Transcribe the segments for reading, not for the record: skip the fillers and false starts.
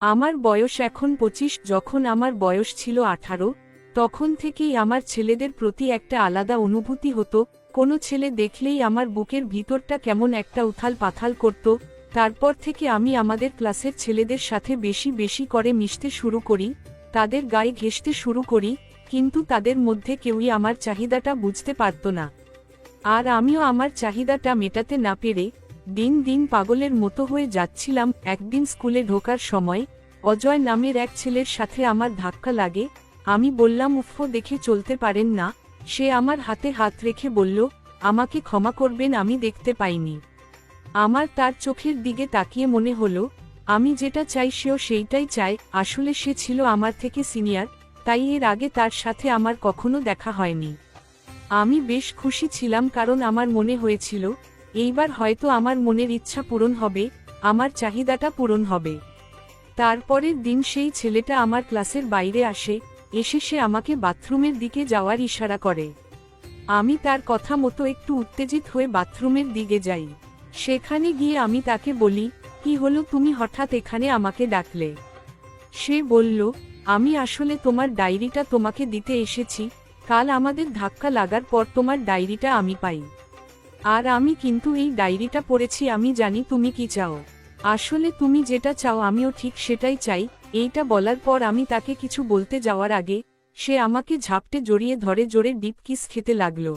আমার বয়স এখন 25। যখন আমার বয়স ছিল 18, তখন থেকেই আমার ছেলেদের প্রতি একটা আলাদা অনুভূতি হতো। কোনো ছেলে দেখলেই আমার বুকের ভিতরটা কেমন একটা উথাল পাথাল করত। তারপর থেকে আমি আমাদের ক্লাসের ছেলেদের সাথে বেশি বেশি করে মিশতে শুরু করি, তাদের গায়ে ঘেঁষতে শুরু করি, কিন্তু তাদের মধ্যে কেউই আমার চাহিদাটা বুঝতে পারত না। আর আমিও আমার চাহিদাটা মেটাতে না পেরে দিন দিন পাগলের মতো হয়ে যাচ্ছিলাম। একদিন স্কুলে ঢোকার সময় অজয় নামের এক ছেলের সাথে আমার ধাক্কা লাগে। আমি বললাম, উফ, দেখে চলতে পারেন না? সে আমার হাতে হাত রেখে বলল, আমাকে ক্ষমা করবেন, আমি দেখতে পাইনি। আমার তার চোখের দিকে তাকিয়ে মনে হলো আমি যেটা চাই সেও সেইটাই চায়। আসলে সে ছিল আমার থেকে সিনিয়র, তাই এর আগে তার সাথে আমার কখনো দেখা হয়নি। আমি বেশ খুশি ছিলাম, কারণ আমার মনে হয়েছিল এইবার হয়তো আমার মনের ইচ্ছা পূরণ হবে, আমার চাহিদাটা পূরণ হবে। তারপরের দিন সেই ছেলেটা আমার ক্লাসের বাইরে আসে, এসে সে আমাকে বাথরুমের দিকে যাওয়ার ইশারা করে। আমি তার কথা মতো একটু উত্তেজিত হয়ে বাথরুমের দিকে যাই। সেখানে গিয়ে আমি তাকে বলি, কি হলো, তুমি হঠাৎ এখানে আমাকে ডাকলে? সে বলল, আমি আসলে তোমার ডায়েরিটা তোমাকে দিতে এসেছি। কাল আমাদের ধাক্কা লাগার পর তোমার ডায়েরিটা আমি পাই, আর আমি কিন্তু এই ডায়েরিটা পড়েছি। আমি জানি তুমি কি চাও। আসলে তুমি যেটা চাও আমিও ঠিক সেটাই চাই। এইটা বলার পর আমি তাকে কিছু বলতে যাওয়ার আগে সে আমাকে ঝাপটে জড়িয়ে ধরে জোরে ডিপ কিস খেতে লাগলো।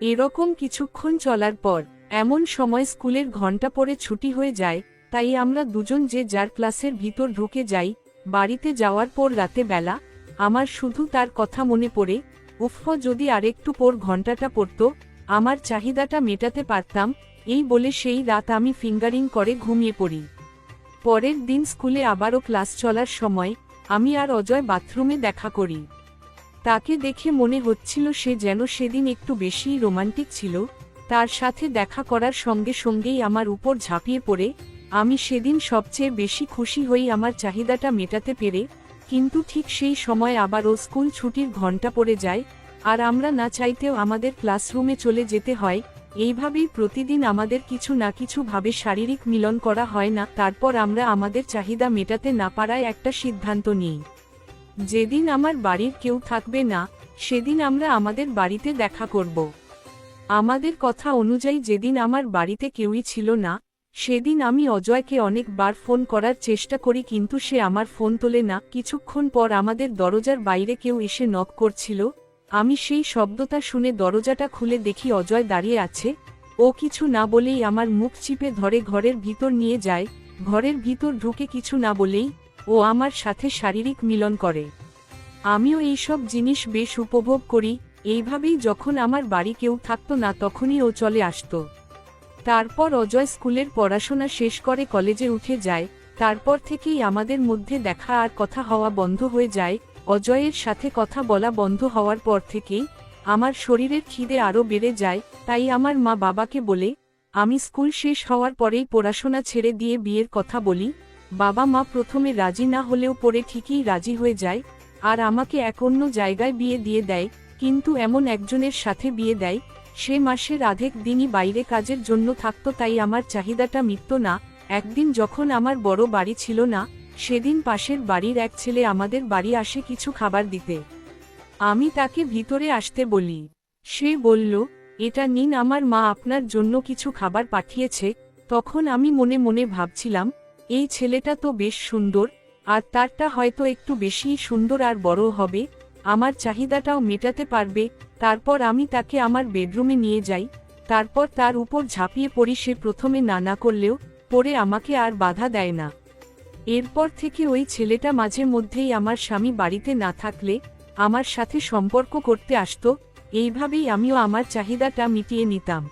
এরকম কিছুক্ষণ চলার পর এমন সময় স্কুলের ঘন্টা পড়ে ছুটি হয়ে যায়, তাই আমরা দুজন যে যার ক্লাসের ভিতর ঢুকে যাই। বাড়িতে যাওয়ার পর রাতে বেলা আমার শুধু তার কথা মনে পড়ে। উফ, যদি আরেকটু পর ঘন্টাটা পড়তো, আমার চাহিদাটা মেটাতে পারতাম। এই বলে সেই রাত আমি ফিঙ্গারিং করে ঘুমিয়ে পড়ি। পরের দিন স্কুলে আবারও ক্লাস চলার সময় আমি আর অজয় বাথরুমে দেখা করি। তাকে দেখে মনে হচ্ছিল সে যেন সেদিন একটু বেশিই রোমান্টিক ছিল। তার সাথে দেখা করার সঙ্গে সঙ্গেই আমার উপর ঝাঁপিয়ে পড়ে। আমি সেদিন সবচেয়ে বেশি খুশি হই আমার চাহিদাটা মেটাতে পেরে। কিন্তু ঠিক সেই সময় আবারও স্কুল ছুটির ঘন্টা পড়ে যায়, আর আমরা না চাইতেও আমাদের ক্লাসরুমে চলে যেতে হয়। এইভাবেই প্রতিদিন আমাদের কিছু না কিছু ভাবে শারীরিক মিলন করা হয় না। তারপর আমরা আমাদের চাহিদা মেটাতে না পারায় একটা সিদ্ধান্ত নিই, যেদিন আমার বাড়ির কেউ থাকবে না সেদিন আমরা আমাদের বাড়িতে দেখা করব। আমাদের কথা অনুযায়ী যেদিন আমার বাড়িতে কেউই ছিল না, সেদিন আমি অজয়কে অনেকবার ফোন করার চেষ্টা করি, কিন্তু সে আমার ফোন তোলে না। কিছুক্ষণ পর আমাদের দরজার বাইরে কেউ এসে নক করছিল। আমি সেই শব্দটা শুনে দরজাটা খুলে দেখি অজয় দাঁড়িয়ে আছে। ও কিছু না বলেই আমার মুখ চিপে ধরে ঘরের ভিতর নিয়ে যায়। ঘরের ভিতর ঢুকে কিছু না বলেই ও আমার সাথে শারীরিক মিলন করে। আমিও এইসব জিনিস বেশ উপভোগ করি। এইভাবেই যখন আমার বাড়ি কেউ থাকতো না তখনই ও চলে আসতো। তারপর অজয় স্কুলের পড়াশোনা শেষ করে কলেজে উঠে যায়। তারপর থেকেই আমাদের মধ্যে দেখা আর কথা হওয়া বন্ধ হয়ে যায়। অজয়ের সাথে কথা বলা বন্ধ হওয়ার পর থেকেই আমার শরীরের খিদে আরও বেড়ে যায়। তাই আমার মা বাবাকে বলে আমি স্কুল শেষ হওয়ার পরেই পড়াশোনা ছেড়ে দিয়ে বিয়ের কথা বলি। বাবা মা প্রথমে রাজি না হলেও পরে ঠিকই রাজি হয়ে যায়, আর আমাকে এক অন্য জায়গায় বিয়ে দিয়ে দেয়। কিন্তু এমন একজনের সাথে বিয়ে দেয়, সে মাসের অর্ধেক দিনই বাইরে কাজের জন্য থাকতো, তাই আমার চাহিদাটা মিটত না। একদিন যখন আমার বড় বাড়ি ছিল না, সেদিন পাশের বাড়ির এক ছেলে আমাদের বাড়ি আসে কিছু খাবার দিতে। আমি তাকে ভিতরে আসতে বলি। সে বলল, এটা নিন, আমার মা আপনার জন্য কিছু খাবার পাঠিয়েছে। তখন আমি মনে মনে ভাবছিলাম, এই ছেলেটা তো বেশ সুন্দর, আর তারটা হয়তো একটু বেশিই সুন্দর আর বড় হবে, আমার চাহিদাটাও মেটাতে পারবে। তারপর আমি তাকে আমার বেডরুমে নিয়ে যাই। তারপর তার উপর ঝাঁপিয়ে পড়ি। সে প্রথমে না করলেও পরে আমাকে আর বাধা দেয় না। এরপর থেকে ওই ছেলেটা মাঝে মধ্যেই আমার স্বামী বাড়িতে না থাকলে আমার সাথে সম্পর্ক করতে আসতো। এইভাবেই আমিও আমার চাহিদাটা মিটিয়ে নিতাম।